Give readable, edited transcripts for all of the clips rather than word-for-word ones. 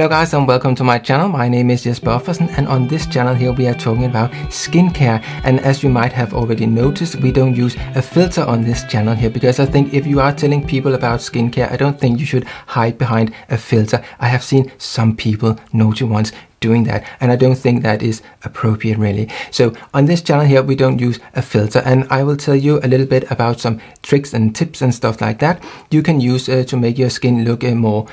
Hello guys and welcome to my channel. My name is Jesper Offersen, and on this channel here we are talking about skincare. And as you might have already noticed, we don't use a filter on this channel here, because I think if you are telling people about skincare, I don't think you should hide behind a filter. I have seen some people, naughty ones, doing that, and I don't think that is appropriate really. So on this channel here we don't use a filter, and I will tell you a little bit about some tricks and tips and stuff like that you can use to make your skin look more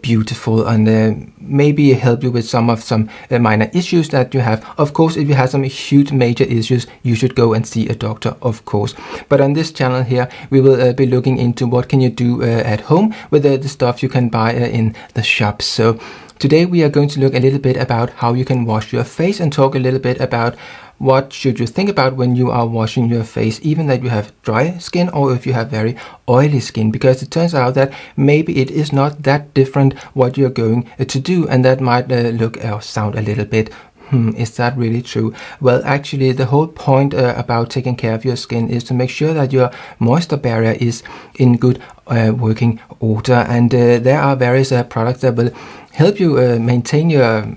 beautiful, and maybe help you with some minor issues that you have. Of course, if you have some huge major issues, you should go and see a doctor, of course. But on this channel here we will be looking into what can you do at home with the stuff you can buy in the shops. So today we are going to look a little bit about how you can wash your face, and talk a little bit about what should you think about when you are washing your face, even that you have dry skin or if you have very oily skin, because it turns out that maybe it is not that different what you're going to do, and that might look or sound a little bit, is that really true? Well, actually the whole point about taking care of your skin is to make sure that your moisture barrier is in good working order, and there are various products that will help you maintain your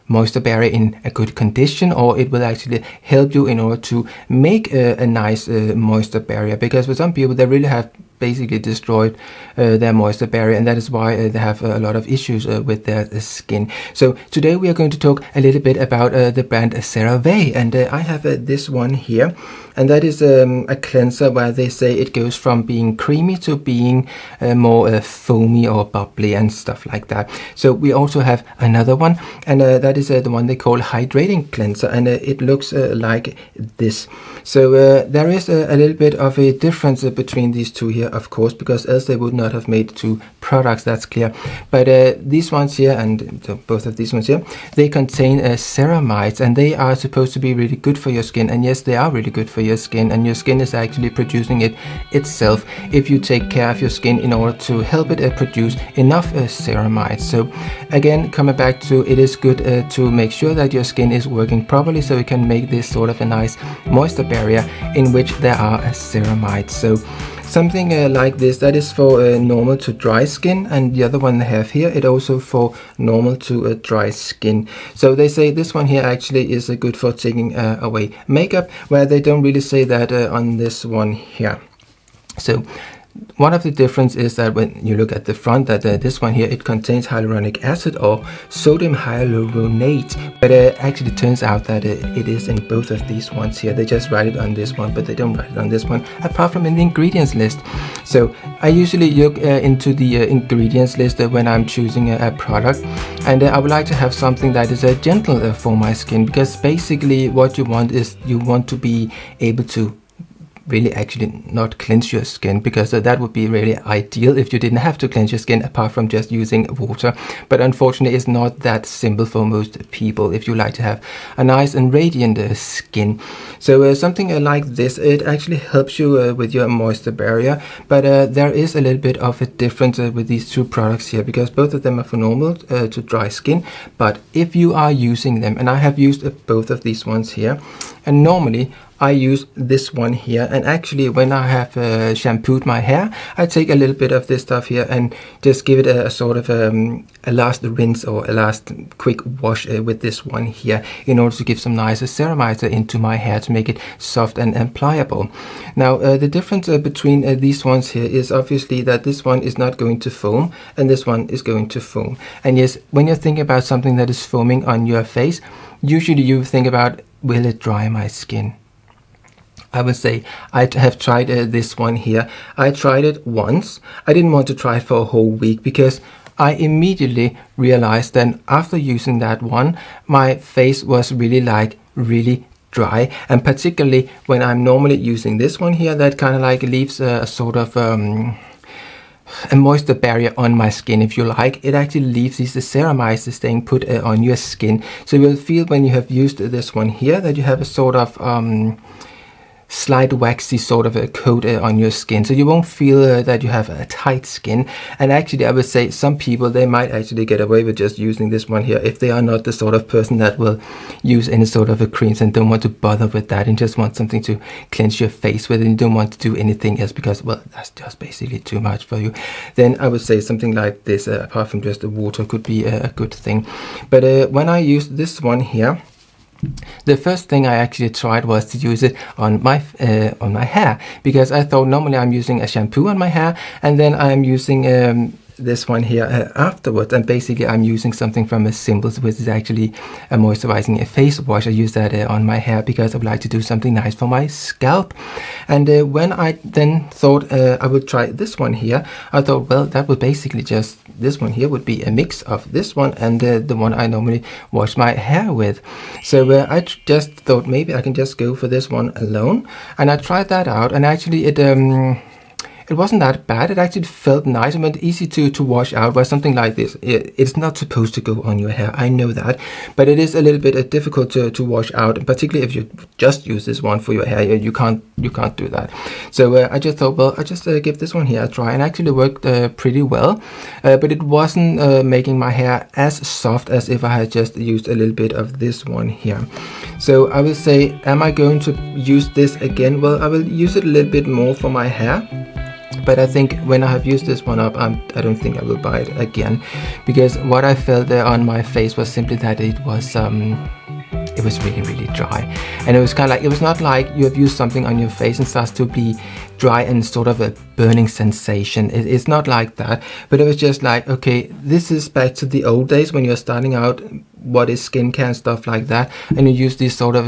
moisture barrier in a good condition, or it will actually help you in order to make a nice moisture barrier, because for some people they really have basically destroyed their moisture barrier, and that is why they have a lot of issues with their skin. So today we are going to talk a little bit about the brand CeraVe, and I have this one here, and that is a cleanser where they say it goes from being creamy to being more foamy or bubbly and stuff like that. So we also have another one, and that is the one they call Hydrating Cleanser, and it looks like this. So there is a little bit of a difference between these two here, of course, because else they would not have made two products, that's clear. But these ones here, and both of these ones here, they contain ceramides, and they are supposed to be really good for your skin. And yes, they are really good for your skin, and your skin is actually producing it itself if you take care of your skin in order to help it produce enough ceramides. So again, coming back to, it is good to make sure that your skin is working properly, so it can make this sort of a nice moisture barrier in which there are ceramides. So something like this, that is for normal to dry skin, and the other one they have here, it also for normal to dry skin. So they say this one here actually is good for taking away makeup, where they don't really say that on this one here. So one of the difference is that when you look at the front, that this one here, it contains hyaluronic acid or sodium hyaluronate, but actually turns out that it is in both of these ones here. They just write it on this one, but they don't write it on this one, apart from in the ingredients list. So I usually look into the ingredients list when I'm choosing a product, and I would like to have something that is gentle for my skin, because basically what you want is you want to be able to really actually not cleanse your skin, because that would be really ideal if you didn't have to cleanse your skin apart from just using water. But unfortunately it's not that simple for most people if you like to have a nice and radiant skin. So something like this, it actually helps you with your moisture barrier, but there is a little bit of a difference with these two products here, because both of them are for normal to dry skin. But if you are using them, and I have used both of these ones here, and normally I use this one here, and actually when I have shampooed my hair, I take a little bit of this stuff here and just give it a sort of a last rinse or a last quick wash with this one here, in order to give some nice ceramides into my hair to make it soft and pliable. Now the difference between these ones here is obviously that this one is not going to foam and this one is going to foam. And yes, when you're thinking about something that is foaming on your face, usually you think about, will it dry my skin? I would say I have tried this one here. I tried it once. I didn't want to try it for a whole week, because I immediately realized that after using that one, my face was really dry, and particularly when I'm normally using this one here, that kind of like leaves a sort of a moisture barrier on my skin, if you like. It actually leaves these ceramides staying put on your skin. So you'll feel when you have used this one here that you have a sort of slight waxy sort of a coat on your skin, so you won't feel that you have a tight skin. And actually I would say some people, they might actually get away with just using this one here if they are not the sort of person that will use any sort of a creams and don't want to bother with that and just want something to cleanse your face with, and you don't want to do anything else because, well, that's just basically too much for you. Then I would say something like this, apart from just the water, could be a good thing. But when I use this one here, the first thing I actually tried was to use it on my hair, because I thought normally I'm using a shampoo on my hair and then I'm using this one here afterwards, and basically I'm using something from a Simples, which is actually a moisturizing face wash. I use that on my hair because I would like to do something nice for my scalp. And when I then thought I would try this one here, I thought, well, that would basically just, this one here would be a mix of this one and the one I normally wash my hair with. So I just thought maybe I can just go for this one alone, and I tried that out, and actually it wasn't that bad. It actually felt nice. It went easy to wash out. Where something like this, it's not supposed to go on your hair, I know that, but it is a little bit difficult to wash out, particularly if you just use this one for your hair. You can't do that. So I just thought, well, I just give this one here a try, and actually worked pretty well, but it wasn't making my hair as soft as if I had just used a little bit of this one here. So I will say, am I going to use this again? Well, I will use it a little bit more for my hair. But I think when I have used this one up, I don't think I will buy it again, because what I felt there on my face was simply that it was really, really dry. And it was kind of like, it was not like you have used something on your face and starts to be dry and sort of a burning sensation. It's not like that, but it was just like, okay, this is back to the old days when you're starting out, what is skincare and stuff like that, and you use these sort of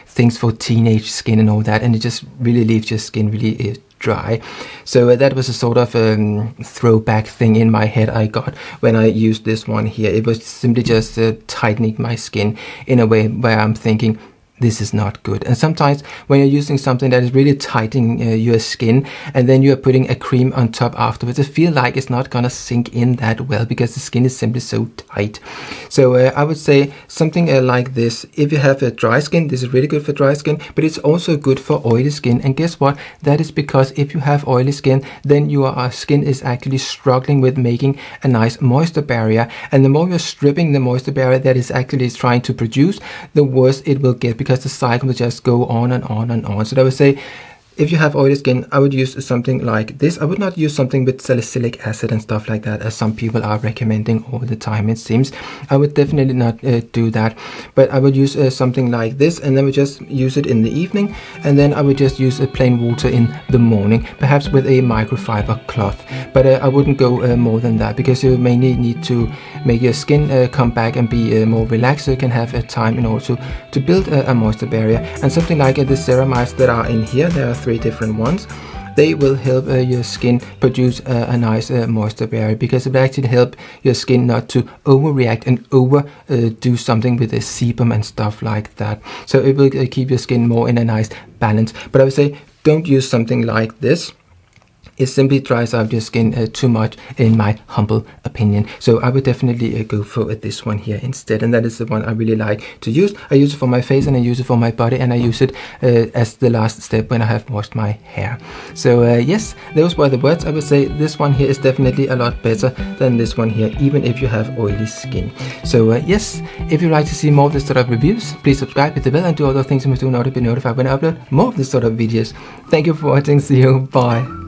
things for teenage skin and all that, and it just really leaves your skin really dry. So that was a sort of throwback thing in my head I got when I used this one here. It was simply just tightening my skin in a way where I'm thinking, this is not good. And sometimes when you're using something that is really tightening your skin, and then you're putting a cream on top afterwards, I feel like it's not gonna sink in that well because the skin is simply so tight. So I would say something like this. If you have a dry skin, this is really good for dry skin, but it's also good for oily skin. And guess what? That is because if you have oily skin, then your skin is actually struggling with making a nice moisture barrier. And the more you're stripping the moisture barrier that is actually trying to produce, the worse it will get, because the cycle will just go on and on and on. So I would say, if you have oily skin, I would use something like this. I would not use something with salicylic acid and stuff like that, as some people are recommending all the time, it seems. I would definitely not do that. But I would use something like this, and then we just use it in the evening, and then I would just use plain water in the morning, perhaps with a microfiber cloth. But I wouldn't go more than that, because you mainly need to make your skin come back and be more relaxed, so you can have time in order to build a moisture barrier. And something like the ceramides that are in here, there are 3 different ones, they will help your skin produce a nice moisture barrier, because it will actually help your skin not to overreact and do something with the sebum and stuff like that. So it will keep your skin more in a nice balance. But I would say, don't use something like this. It simply dries out your skin too much, in my humble opinion. So I would definitely go for this one here instead, and that is the one I really like to use. I use it for my face, and I use it for my body, and I use it as the last step when I have washed my hair. So yes, those were the words. I would say this one here is definitely a lot better than this one here, even if you have oily skin. So yes, if you'd like to see more of this sort of reviews, please subscribe, hit the bell, and do all those things you must do in order to be notified when I upload more of this sort of videos. Thank you for watching. See you. Bye.